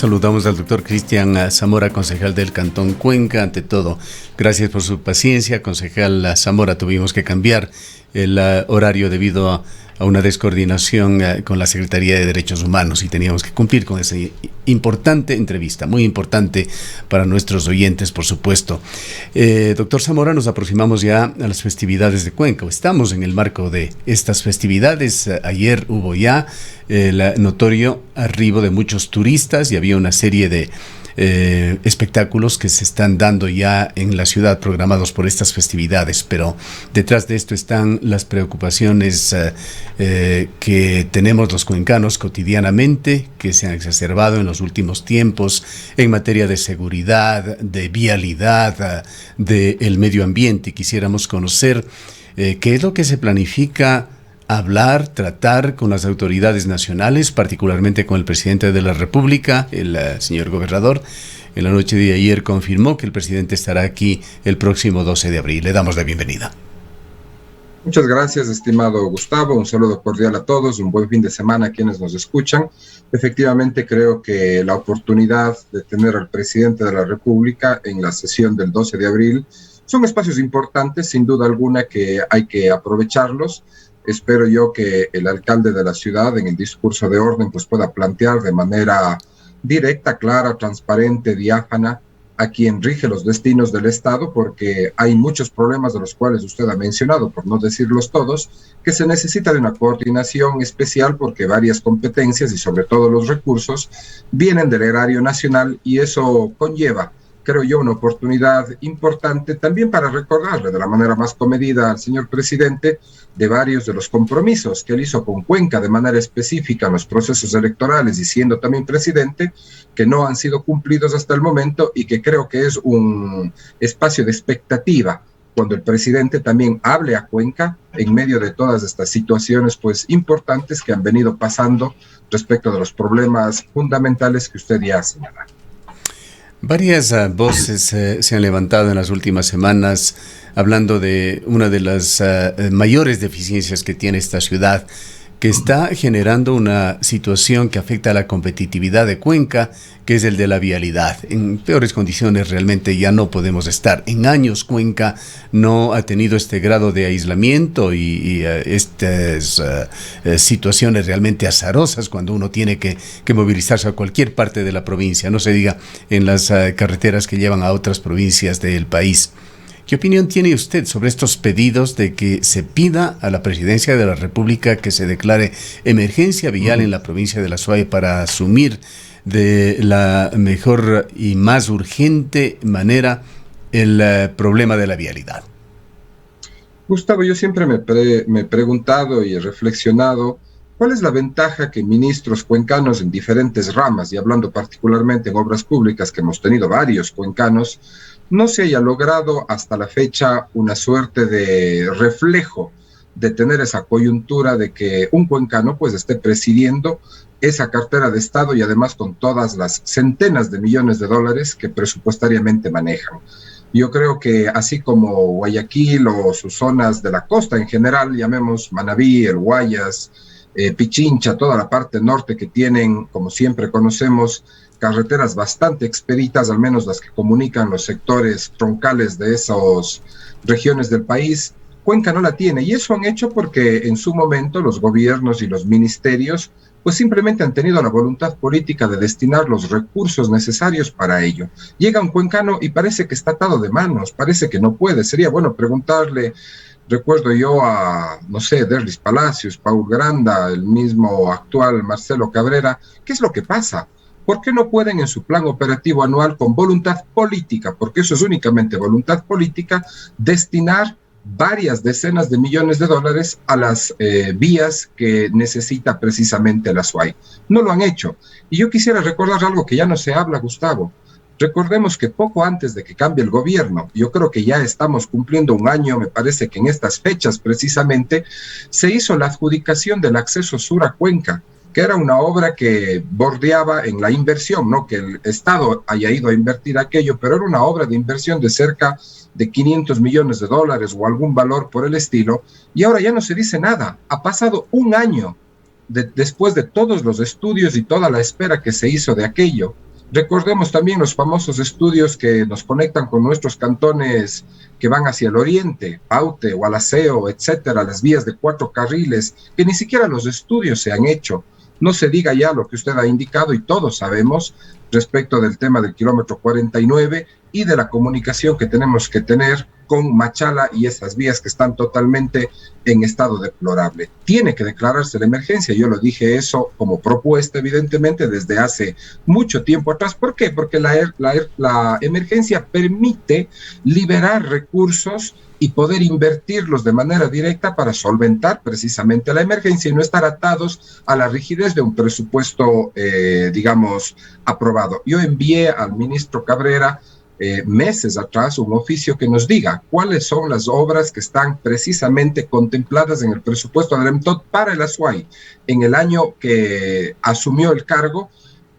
Saludamos al doctor Cristian Zamora, concejal del Cantón Cuenca. Ante todo, gracias por su paciencia. Concejal Zamora, tuvimos que cambiar el horario debido a una descoordinación con la Secretaría de Derechos Humanos y teníamos que cumplir con esa importante entrevista, muy importante para nuestros oyentes, por supuesto. Doctor Zamora, nos aproximamos ya a las festividades de Cuenca. Estamos en el marco de estas festividades. Ayer hubo ya el notorio arribo de muchos turistas y había una serie de espectáculos que se están dando ya en la ciudad programados por estas festividades, pero detrás de esto están las preocupaciones que tenemos los cuencanos cotidianamente, que se han exacerbado en los últimos tiempos en materia de seguridad, de vialidad, del medio ambiente. Quisiéramos conocer qué es lo que se planifica hablar, tratar con las autoridades nacionales, particularmente con el presidente de la República, el señor gobernador. En la noche de ayer confirmó que el presidente estará aquí el próximo 12 de abril. Le damos la bienvenida. Muchas gracias, estimado Gustavo. Un saludo cordial a todos. Un buen fin de semana a quienes nos escuchan. Efectivamente, creo que la oportunidad de tener al presidente de la República en la sesión del 12 de abril son espacios importantes, sin duda alguna, que hay que aprovecharlos. Espero yo que el alcalde de la ciudad en el discurso de orden pues pueda plantear de manera directa, clara, transparente, diáfana a quien rige los destinos del Estado, porque hay muchos problemas de los cuales usted ha mencionado, por no decirlos todos, que se necesita de una coordinación especial porque varias competencias y sobre todo los recursos vienen del erario nacional y eso conlleva, creo yo, una oportunidad importante también para recordarle de la manera más comedida al señor presidente de varios de los compromisos que él hizo con Cuenca de manera específica en los procesos electorales y siendo también presidente, que no han sido cumplidos hasta el momento y que creo que es un espacio de expectativa cuando el presidente también hable a Cuenca en medio de todas estas situaciones pues importantes que han venido pasando respecto de los problemas fundamentales que usted ya ha señalado. Varias voces se han levantado en las últimas semanas hablando de una de las mayores deficiencias que tiene esta ciudad, que está generando una situación que afecta a la competitividad de Cuenca, que es el de la vialidad. En peores condiciones realmente ya no podemos estar. En años Cuenca no ha tenido este grado de aislamiento y estas situaciones realmente azarosas cuando uno tiene que movilizarse a cualquier parte de la provincia, no se diga en las carreteras que llevan a otras provincias del país. ¿Qué opinión tiene usted sobre estos pedidos de que se pida a la Presidencia de la República que se declare emergencia vial en la provincia de La Suay para asumir de la mejor y más urgente manera el problema de la vialidad? Gustavo, yo siempre me he preguntado y he reflexionado cuál es la ventaja que ministros cuencanos en diferentes ramas, y hablando particularmente en obras públicas, que hemos tenido varios cuencanos, no se haya logrado hasta la fecha una suerte de reflejo de tener esa coyuntura de que un cuencano pues esté presidiendo esa cartera de Estado y además con todas las centenas de millones de dólares que presupuestariamente manejan. Yo creo que así como Guayaquil o sus zonas de la costa en general, llamemos Manabí, El Guayas, Pichincha, toda la parte norte que tienen, como siempre conocemos, carreteras bastante expeditas, al menos las que comunican los sectores troncales de esas regiones del país, Cuenca no la tiene, y eso han hecho porque en su momento los gobiernos y los ministerios pues simplemente han tenido la voluntad política de destinar los recursos necesarios para ello. Llega un cuencano y parece que está atado de manos, parece que no puede. Sería bueno preguntarle, recuerdo yo a, no sé, Derlis Palacios, Paul Granda, el mismo actual Marcelo Cabrera, ¿qué es lo que pasa? ¿Por qué no pueden en su plan operativo anual con voluntad política, porque eso es únicamente voluntad política, destinar varias decenas de millones de dólares a las vías que necesita precisamente la SUAY? No lo han hecho. Y yo quisiera recordar algo que ya no se habla, Gustavo. Recordemos que poco antes de que cambie el gobierno, yo creo que ya estamos cumpliendo un año, me parece que en estas fechas precisamente, se hizo la adjudicación del acceso sur a Cuenca, que era una obra que bordeaba en la inversión, no que el Estado haya ido a invertir aquello, pero era una obra de inversión de cerca de 500 millones de dólares o algún valor por el estilo, y ahora ya no se dice nada. Ha pasado un año después de todos los estudios y toda la espera que se hizo de aquello, Recordemos también los famosos estudios que nos conectan con nuestros cantones que van hacia el oriente, Paute, Gualaceo, etcétera, las vías de 4 carriles, que ni siquiera los estudios se han hecho. No se diga ya lo que usted ha indicado y todos sabemos respecto del tema del kilómetro 49 y de la comunicación que tenemos que tener con Machala y esas vías que están totalmente en estado deplorable. Tiene que declararse la emergencia. Yo lo dije eso como propuesta, evidentemente, desde hace mucho tiempo atrás. ¿Por qué? Porque la emergencia permite liberar recursos y poder invertirlos de manera directa para solventar precisamente la emergencia y no estar atados a la rigidez de un presupuesto, digamos, aprobado. Yo envié al ministro Cabrera meses atrás un oficio que nos diga cuáles son las obras que están precisamente contempladas en el presupuesto de REMTOT para el Azuay en el año que asumió el cargo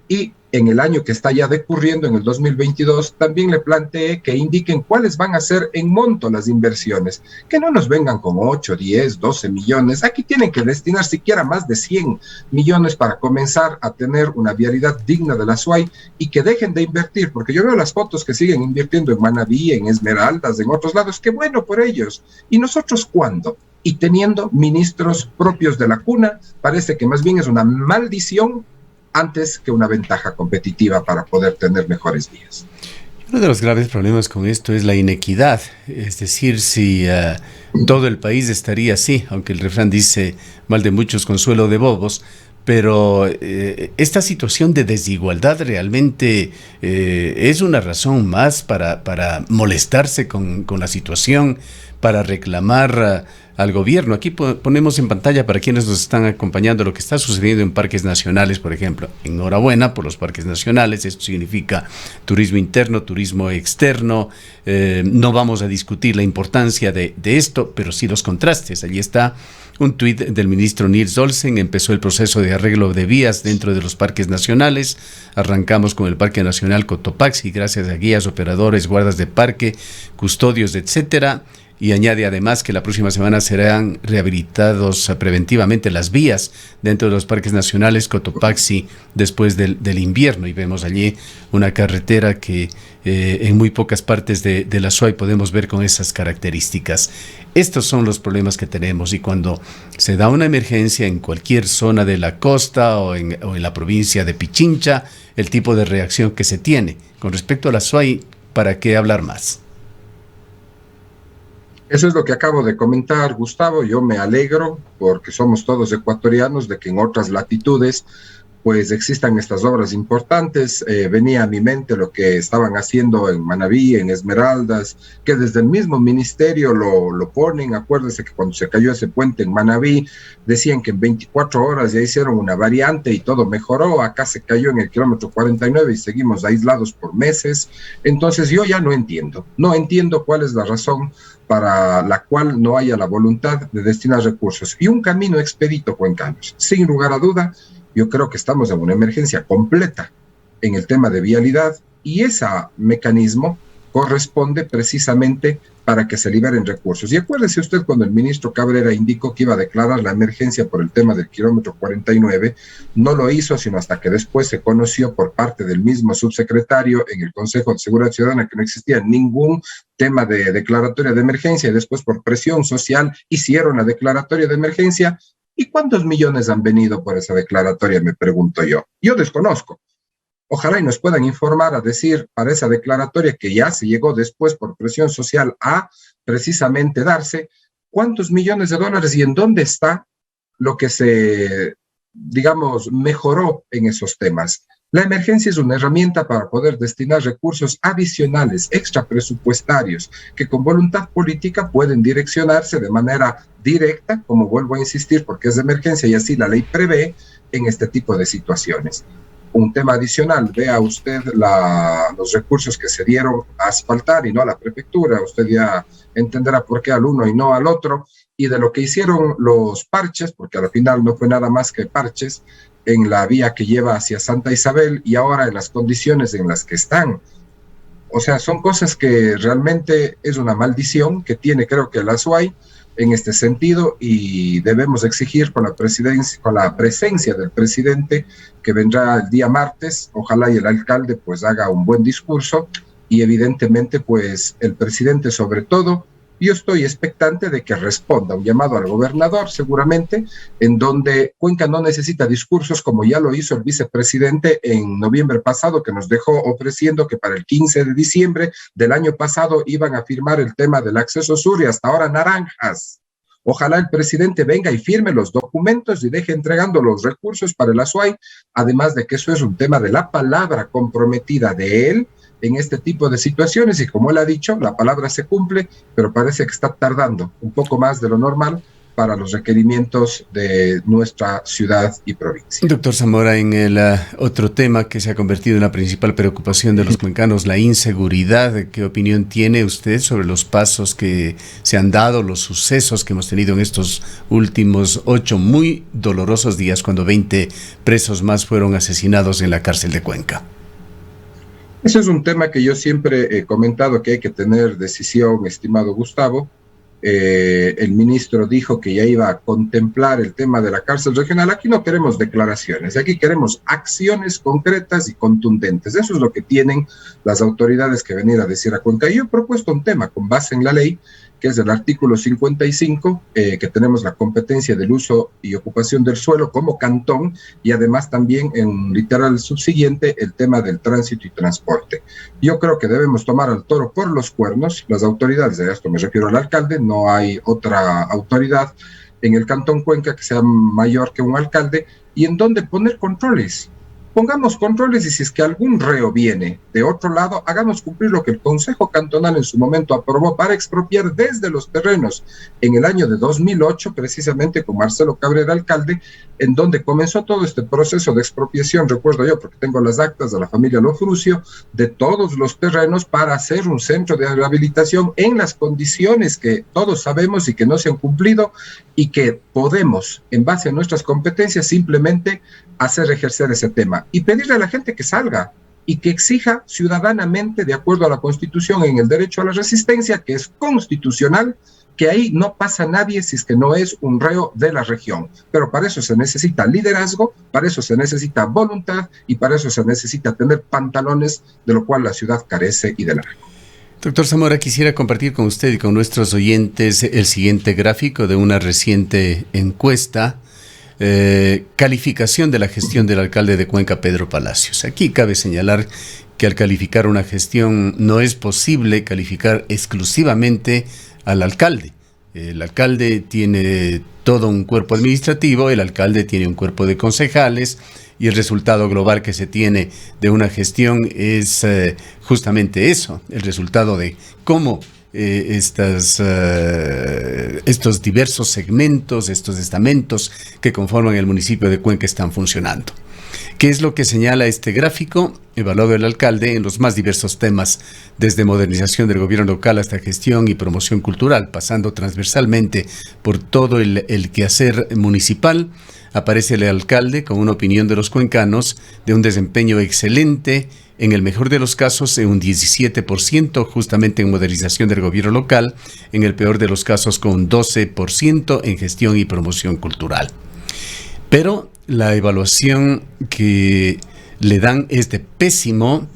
y en el año que está ya decurriendo, en el 2022, también le planteé que indiquen cuáles van a ser en monto las inversiones, que no nos vengan con 8, 10, 12 millones, aquí tienen que destinar siquiera más de 100 millones para comenzar a tener una vialidad digna de la SUAY y que dejen de invertir, porque yo veo las fotos que siguen invirtiendo en Manabí, en Esmeraldas, en otros lados, qué bueno por ellos, ¿y nosotros cuándo? Y teniendo ministros propios de la cuna, parece que más bien es una maldición antes que una ventaja competitiva para poder tener mejores vías. Uno de los graves problemas con esto es la inequidad, es decir, si todo el país estaría así, aunque el refrán dice mal de muchos, consuelo de bobos, pero esta situación de desigualdad realmente es una razón más para molestarse con la situación, para reclamar al gobierno. Aquí ponemos en pantalla para quienes nos están acompañando lo que está sucediendo en parques nacionales, por ejemplo. Enhorabuena por los parques nacionales, esto significa turismo interno, turismo externo. No vamos a discutir la importancia de esto, pero sí los contrastes. Allí está un tuit del ministro Nils Olsen. Empezó el proceso de arreglo de vías dentro de los parques nacionales. Arrancamos con el Parque Nacional Cotopaxi, gracias a guías, operadores, guardas de parque, custodios, etcétera. Y añade además que la próxima semana serán rehabilitados preventivamente las vías dentro de los parques nacionales Cotopaxi después del invierno. Y vemos allí una carretera que en muy pocas partes de la SUAY podemos ver con esas características. Estos son los problemas que tenemos y cuando se da una emergencia en cualquier zona de la costa o en la provincia de Pichincha, el tipo de reacción que se tiene. Con respecto a la SUAY, ¿para qué hablar más? Eso es lo que acabo de comentar, Gustavo. Yo me alegro porque somos todos ecuatorianos de que en otras latitudes pues existan estas obras importantes. Venía a mi mente lo que estaban haciendo en Manabí, en Esmeraldas, que desde el mismo ministerio lo ponen. Acuérdense que cuando se cayó ese puente en Manabí, decían que en 24 horas ya hicieron una variante y todo mejoró. Acá se cayó en el kilómetro 49 y seguimos aislados por meses. Entonces yo ya no entiendo cuál es la razón para la cual no haya la voluntad de destinar recursos. Y un camino expedito, cuencanos. Sin lugar a duda, yo creo que estamos en una emergencia completa en el tema de vialidad y ese mecanismo corresponde precisamente para que se liberen recursos. Y acuérdese usted cuando el ministro Cabrera indicó que iba a declarar la emergencia por el tema del kilómetro 49, no lo hizo sino hasta que después se conoció por parte del mismo subsecretario en el Consejo de Seguridad Ciudadana que no existía ningún tema de declaratoria de emergencia y después por presión social hicieron la declaratoria de emergencia. ¿Y cuántos millones han venido por esa declaratoria? Me pregunto yo. Yo desconozco. Ojalá y nos puedan informar a decir para esa declaratoria que ya se llegó después por presión social a precisamente darse cuántos millones de dólares y en dónde está lo que se, digamos, mejoró en esos temas. La emergencia es una herramienta para poder destinar recursos adicionales, extra presupuestarios, que con voluntad política pueden direccionarse de manera directa, como vuelvo a insistir, porque es de emergencia y así la ley prevé en este tipo de situaciones. Un tema adicional, vea usted los recursos que se dieron a asfaltar y no a la prefectura, usted ya entenderá por qué al uno y no al otro, y de lo que hicieron los parches, porque al final no fue nada más que parches, en la vía que lleva hacia Santa Isabel y ahora en las condiciones en las que están. O sea, son cosas que realmente es una maldición que tiene, creo que la SUAY, en este sentido y debemos exigir con la presencia del presidente que vendrá el día martes, ojalá y el alcalde pues haga un buen discurso y evidentemente pues el presidente sobre todo. Yo estoy expectante de que responda un llamado al gobernador, seguramente, en donde Cuenca no necesita discursos como ya lo hizo el vicepresidente en noviembre pasado, que nos dejó ofreciendo que para el 15 de diciembre del año pasado iban a firmar el tema del acceso sur y hasta ahora naranjas. Ojalá el presidente venga y firme los documentos y deje entregando los recursos para el Azuay, además de que eso es un tema de la palabra comprometida de él en este tipo de situaciones y como él ha dicho, la palabra se cumple, pero parece que está tardando un poco más de lo normal para los requerimientos de nuestra ciudad y provincia. Doctor Zamora, en el otro tema que se ha convertido en la principal preocupación de los cuencanos, la inseguridad, ¿qué opinión tiene usted sobre los pasos que se han dado, los sucesos que hemos tenido en estos últimos 8 muy dolorosos días cuando 20 presos más fueron asesinados en la cárcel de Cuenca? Ese es un tema que yo siempre he comentado que hay que tener decisión, estimado Gustavo. El ministro dijo que ya iba a contemplar el tema de la cárcel regional. Aquí no queremos declaraciones, aquí queremos acciones concretas y contundentes. Eso es lo que tienen las autoridades que venir a decir a Cuenca. Yo he propuesto un tema con base en la ley, que es el artículo 55, que tenemos la competencia del uso y ocupación del suelo como cantón, y además también en literal subsiguiente el tema del tránsito y transporte. Yo creo que debemos tomar al toro por los cuernos, las autoridades, de esto me refiero al alcalde, no hay otra autoridad en el cantón Cuenca que sea mayor que un alcalde, y en donde poner controles. Pongamos controles y si es que algún reo viene de otro lado, hagamos cumplir lo que el Consejo Cantonal en su momento aprobó para expropiar desde los terrenos en el año de 2008, precisamente con Marcelo Cabrera, alcalde, en donde comenzó todo este proceso de expropiación, recuerdo yo, porque tengo las actas de la familia Lofrucio, de todos los terrenos para hacer un centro de rehabilitación en las condiciones que todos sabemos y que no se han cumplido y que podemos, en base a nuestras competencias, simplemente hacer ejercer ese tema y pedirle a la gente que salga y que exija ciudadanamente, de acuerdo a la Constitución, en el derecho a la resistencia, que es constitucional, que ahí no pasa nadie si es que no es un reo de la región. Pero para eso se necesita liderazgo, para eso se necesita voluntad y para eso se necesita tener pantalones, de lo cual la ciudad carece y de largo. Doctor Zamora, quisiera compartir con usted y con nuestros oyentes el siguiente gráfico de una reciente encuesta. Calificación de la gestión del alcalde de Cuenca, Pedro Palacios. Aquí cabe señalar que al calificar una gestión no es posible calificar exclusivamente al alcalde. El alcalde tiene todo un cuerpo administrativo, el alcalde tiene un cuerpo de concejales y el resultado global que se tiene de una gestión es justamente eso, el resultado de cómo estos diversos segmentos, estos estamentos que conforman el municipio de Cuenca están funcionando. ¿Qué es lo que señala este gráfico? Evaluado el alcalde en los más diversos temas, desde modernización del gobierno local hasta gestión y promoción cultural, pasando transversalmente por todo el quehacer municipal. Aparece el alcalde con una opinión de los cuencanos de un desempeño excelente, en el mejor de los casos en un 17%, justamente en modernización del gobierno local, en el peor de los casos con un 12% en gestión y promoción cultural. Pero la evaluación que le dan es de pésimo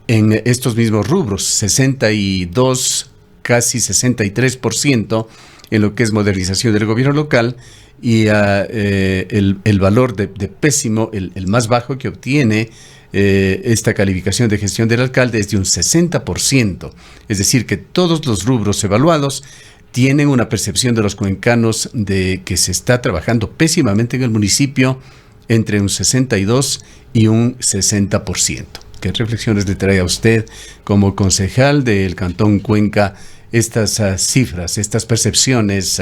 en estos mismos rubros, 62, casi 63% en lo que es modernización del gobierno local, y el valor de pésimo, el más bajo que obtiene esta calificación de gestión del alcalde es de un 60%. Es decir, que todos los rubros evaluados tienen una percepción de los cuencanos de que se está trabajando pésimamente en el municipio entre un 62 y un 60%. ¿Qué reflexiones le trae a usted como concejal del Cantón Cuenca estas cifras, estas percepciones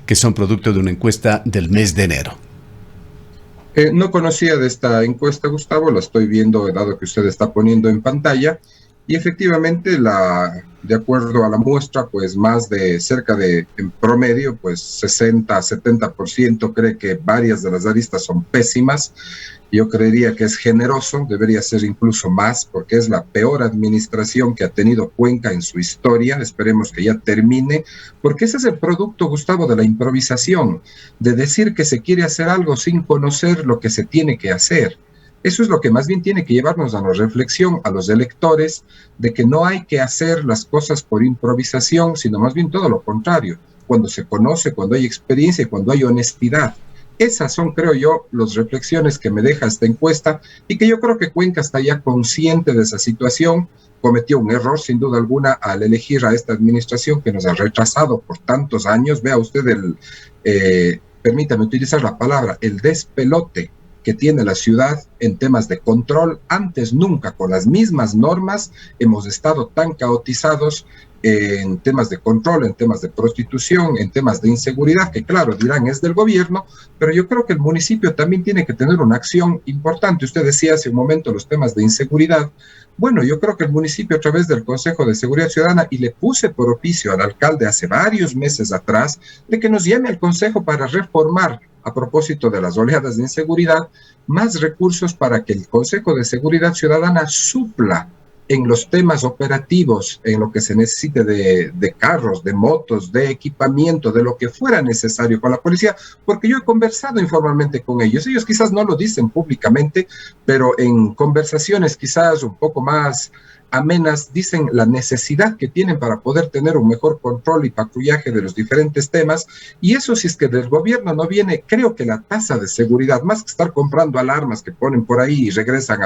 que son producto de una encuesta del mes de enero? No conocía de esta encuesta, Gustavo, la estoy viendo, dado que usted está poniendo en pantalla, y efectivamente, de acuerdo a la muestra, pues más de cerca de, en promedio, pues 60-70% cree que varias de las aristas son pésimas, Yo creería que es generoso, debería ser incluso más, porque es la peor administración que ha tenido Cuenca en su historia. Esperemos que ya termine, porque ese es el producto, Gustavo, de la improvisación, de decir que se quiere hacer algo sin conocer lo que se tiene que hacer. Eso es lo que más bien tiene que llevarnos a la reflexión, a los electores, de que no hay que hacer las cosas por improvisación, sino más bien todo lo contrario, cuando se conoce, cuando hay experiencia y cuando hay honestidad. Esas son, creo yo, las reflexiones que me deja esta encuesta y que yo creo que Cuenca está ya consciente de esa situación. Cometió un error, sin duda alguna, al elegir a esta administración que nos ha retrasado por tantos años. Vea usted permítame utilizar la palabra, el despelote que tiene la ciudad en temas de control. Antes nunca, con las mismas normas, hemos estado tan caotizados en temas de control, en temas de prostitución, en temas de inseguridad, que claro, dirán es del gobierno, pero yo creo que el municipio también tiene que tener una acción importante. Usted decía hace un momento los temas de inseguridad. Bueno, yo creo que el municipio, a través del Consejo de Seguridad Ciudadana, y le puse por oficio al alcalde hace varios meses atrás, de que nos llame al Consejo para reformar, a propósito de las oleadas de inseguridad, más recursos para que el Consejo de Seguridad Ciudadana supla en los temas operativos, en lo que se necesite de carros, de motos, de equipamiento, de lo que fuera necesario con la policía, porque yo he conversado informalmente con ellos. Ellos quizás no lo dicen públicamente, pero en conversaciones quizás un poco más amenas dicen la necesidad que tienen para poder tener un mejor control y patrullaje de los diferentes temas, y eso si es que del gobierno no viene, creo que la tasa de seguridad, más que estar comprando alarmas que ponen por ahí y regresan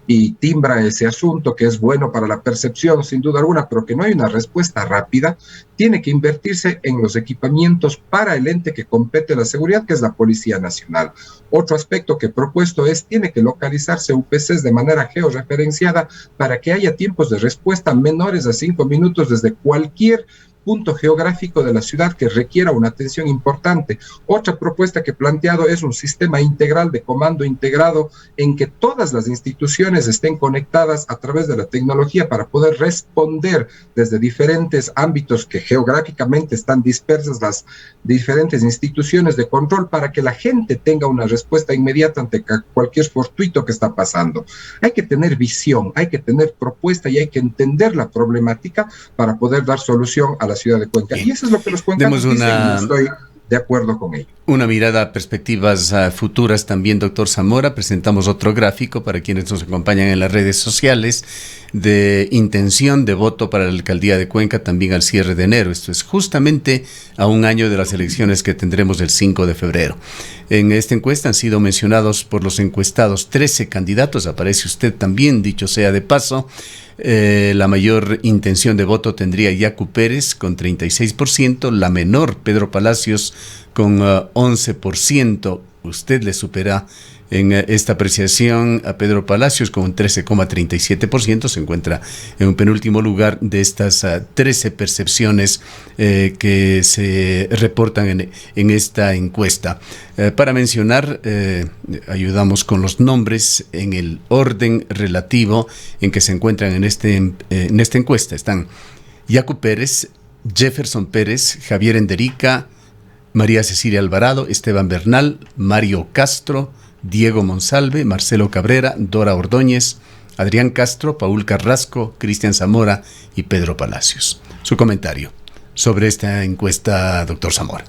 y timbra ese asunto que es bueno para la percepción sin duda alguna, pero que no hay una respuesta rápida, tiene que invertirse en los equipamientos para el ente que compete la seguridad, que es la Policía Nacional. Otro aspecto que he propuesto es, tiene que localizarse UPCs de manera georreferenciada para que haya tiempos de respuesta menores a 5 minutos desde cualquier punto geográfico de la ciudad que requiera una atención importante. Otra propuesta que he planteado es un sistema integral de comando integrado en que todas las instituciones estén conectadas a través de la tecnología para poder responder desde diferentes ámbitos que geográficamente están dispersas las diferentes instituciones de control, para que la gente tenga una respuesta inmediata ante cualquier fortuito que está pasando. Hay que tener visión, hay que tener propuesta y hay que entender la problemática para poder dar solución a la ciudad de Cuenca. Y eso es lo que los cuencanos dicen, y estoy de acuerdo con ello. Una mirada a perspectivas futuras también, doctor Zamora. Presentamos otro gráfico para quienes nos acompañan en las redes sociales de intención de voto para la alcaldía de Cuenca también al cierre de enero. Esto es justamente a un año de las elecciones que tendremos el 5 de febrero. En esta encuesta han sido mencionados por los encuestados 13 candidatos. Aparece usted también, dicho sea de paso. La mayor intención de voto tendría Yacu Pérez con 36%, la menor Pedro Palacios con 11%. Usted le supera en esta apreciación a Pedro Palacios con un 13,37%. Se encuentra en un penúltimo lugar de estas 13 percepciones que se reportan en esta encuesta. Para mencionar, ayudamos con los nombres en el orden relativo en que se encuentran en esta encuesta. Están Yacu Pérez, Jefferson Pérez, Javier Enderica, María Cecilia Alvarado, Esteban Bernal, Mario Castro, Diego Monsalve, Marcelo Cabrera, Dora Ordóñez, Adrián Castro, Paul Carrasco, Cristian Zamora y Pedro Palacios. Su comentario sobre esta encuesta, doctor Zamora.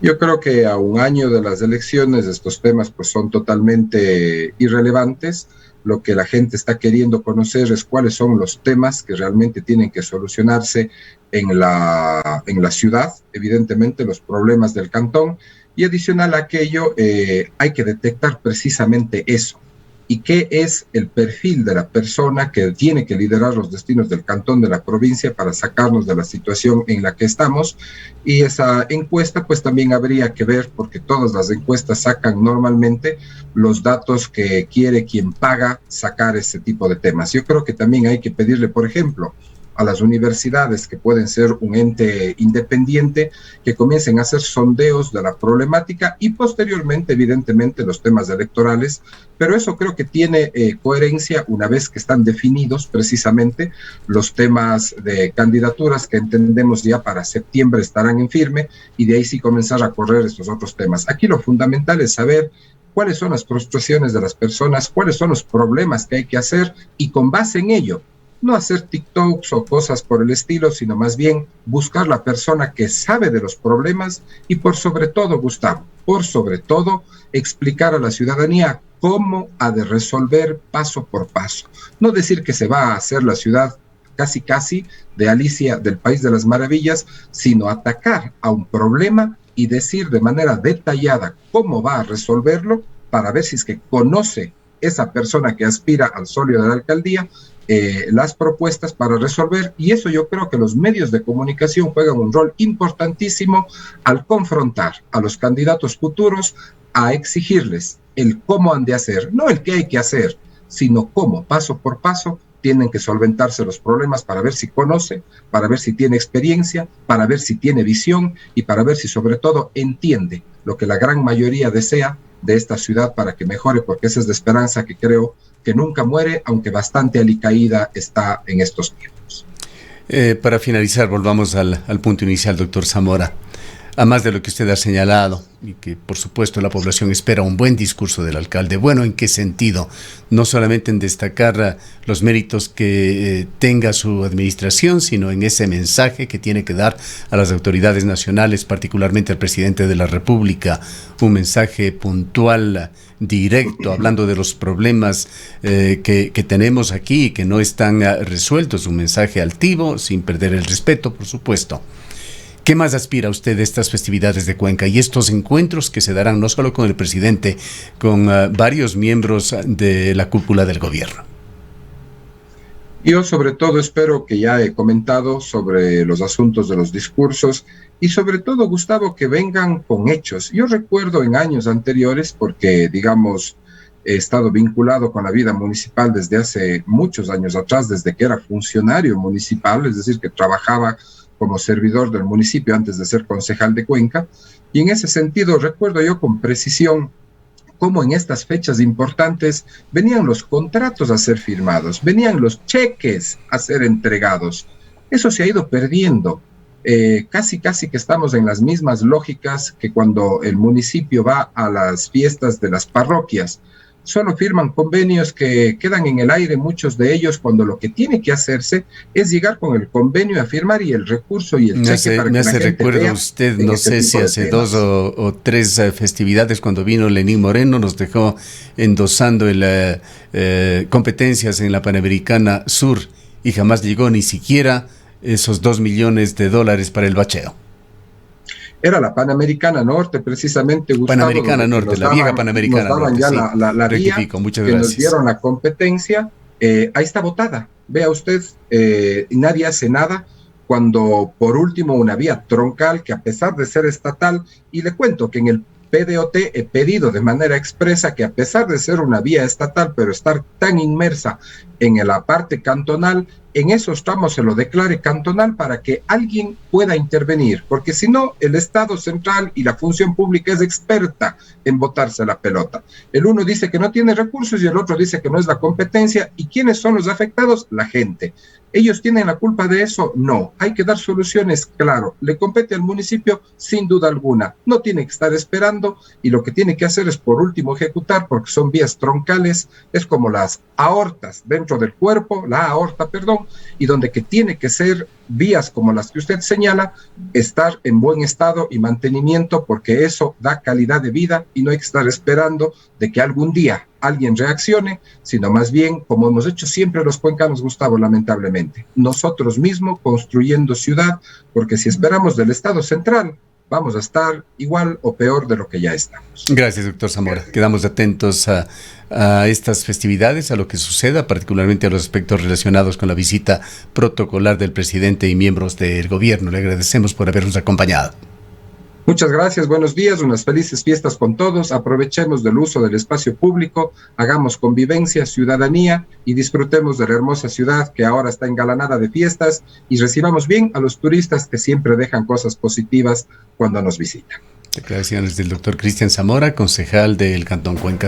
Yo creo que a un año de las elecciones estos temas pues son totalmente irrelevantes. Lo que la gente está queriendo conocer es cuáles son los temas que realmente tienen que solucionarse en la ciudad, evidentemente los problemas del cantón, y adicional a aquello hay que detectar precisamente eso. ¿Y qué es el perfil de la persona que tiene que liderar los destinos del cantón, de la provincia, para sacarnos de la situación en la que estamos? Y esa encuesta pues también habría que ver, porque todas las encuestas sacan normalmente los datos que quiere quien paga sacar ese tipo de temas. Yo creo que también hay que pedirle, por ejemplo, a las universidades, que pueden ser un ente independiente, que comiencen a hacer sondeos de la problemática y posteriormente, evidentemente, los temas electorales, pero eso creo que tiene coherencia una vez que están definidos precisamente los temas de candidaturas que entendemos ya para septiembre estarán en firme, y de ahí sí comenzar a correr estos otros temas. Aquí lo fundamental es saber cuáles son las frustraciones de las personas, cuáles son los problemas que hay que hacer y con base en ello, no hacer TikToks o cosas por el estilo, sino más bien buscar la persona que sabe de los problemas y por sobre todo, Gustavo, por sobre todo, explicar a la ciudadanía cómo ha de resolver paso por paso. No decir que se va a hacer la ciudad casi de Alicia del País de las Maravillas, sino atacar a un problema y decir de manera detallada cómo va a resolverlo para ver si es que conoce esa persona que aspira al solio de la alcaldía las propuestas para resolver, y eso yo creo que los medios de comunicación juegan un rol importantísimo al confrontar a los candidatos futuros, a exigirles el cómo han de hacer, no el qué hay que hacer, sino cómo, paso por paso, tienen que solventarse los problemas para ver si conoce, para ver si tiene experiencia, para ver si tiene visión y para ver si sobre todo entiende lo que la gran mayoría desea de esta ciudad para que mejore, porque esa es la esperanza que creo que nunca muere, aunque bastante alicaída está en estos tiempos. Para finalizar, volvamos al punto inicial, doctor Zamora. A más de lo que usted ha señalado, y que por supuesto la población espera un buen discurso del alcalde. Bueno, ¿en qué sentido? No solamente en destacar los méritos que tenga su administración, sino en ese mensaje que tiene que dar a las autoridades nacionales, particularmente al presidente de la República, un mensaje puntual, directo, hablando de los problemas que tenemos aquí y que no están resueltos, un mensaje altivo, sin perder el respeto, por supuesto. ¿Qué más aspira usted de estas festividades de Cuenca y estos encuentros que se darán no solo con el presidente, con varios miembros de la cúpula del gobierno? Yo sobre todo espero, que ya he comentado sobre los asuntos de los discursos y sobre todo, Gustavo, que vengan con hechos. Yo recuerdo en años anteriores, porque digamos he estado vinculado con la vida municipal desde hace muchos años atrás, desde que era funcionario municipal, es decir, que trabajaba como servidor del municipio antes de ser concejal de Cuenca, y en ese sentido recuerdo yo con precisión cómo en estas fechas importantes venían los contratos a ser firmados, venían los cheques a ser entregados. Eso se ha ido perdiendo. Casi que estamos en las mismas lógicas que cuando el municipio va a las fiestas de las parroquias. Solo firman convenios que quedan en el aire, muchos de ellos, cuando lo que tiene que hacerse es llegar con el convenio a firmar y el recurso y el cheque para que la gente recuerdo usted, no sé si hace 2 o 3 festividades, cuando vino Lenín Moreno, nos dejó endosando competencias en la Panamericana Sur y jamás llegó ni siquiera esos $2 millones para el bacheo. Era la Panamericana Norte, precisamente, Gustavo. Panamericana Norte, la vieja Panamericana Norte. Nos daban ya la vía, muchas que gracias. nos dieron la competencia. Ahí está botada. Vea usted, nadie hace nada cuando, por último, una vía troncal que a pesar de ser estatal, y le cuento que en el PDOT he pedido de manera expresa que a pesar de ser una vía estatal, pero estar tan inmersa en la parte cantonal, en esos tramos se lo declare cantonal para que alguien pueda intervenir, porque si no, el Estado central y la función pública es experta en botarse la pelota. El uno dice que no tiene recursos y el otro dice que no es la competencia. ¿Y quiénes son los afectados? La gente. ¿Ellos tienen la culpa de eso? No. Hay que dar soluciones, claro. ¿Le compete al municipio? Sin duda alguna. No tiene que estar esperando y lo que tiene que hacer es, por último, ejecutar, porque son vías troncales, es como las aortas dentro del cuerpo, la aorta, perdón, y donde que tiene que ser vías como las que usted señala, estar en buen estado y mantenimiento, porque eso da calidad de vida y no hay que estar esperando de que algún día alguien reaccione, sino más bien, como hemos hecho siempre los cuencanos, Gustavo, lamentablemente, nosotros mismos construyendo ciudad, porque si esperamos del Estado central, vamos a estar igual o peor de lo que ya estamos. Gracias, doctor Zamora. Quedamos atentos a estas festividades, a lo que suceda, particularmente a los aspectos relacionados con la visita protocolar del presidente y miembros del gobierno. Le agradecemos por habernos acompañado. Muchas gracias, buenos días, unas felices fiestas con todos, aprovechemos del uso del espacio público, hagamos convivencia, ciudadanía y disfrutemos de la hermosa ciudad que ahora está engalanada de fiestas y recibamos bien a los turistas que siempre dejan cosas positivas cuando nos visitan. Declaraciones del doctor Cristian Zamora, concejal del Cantón Cuenca.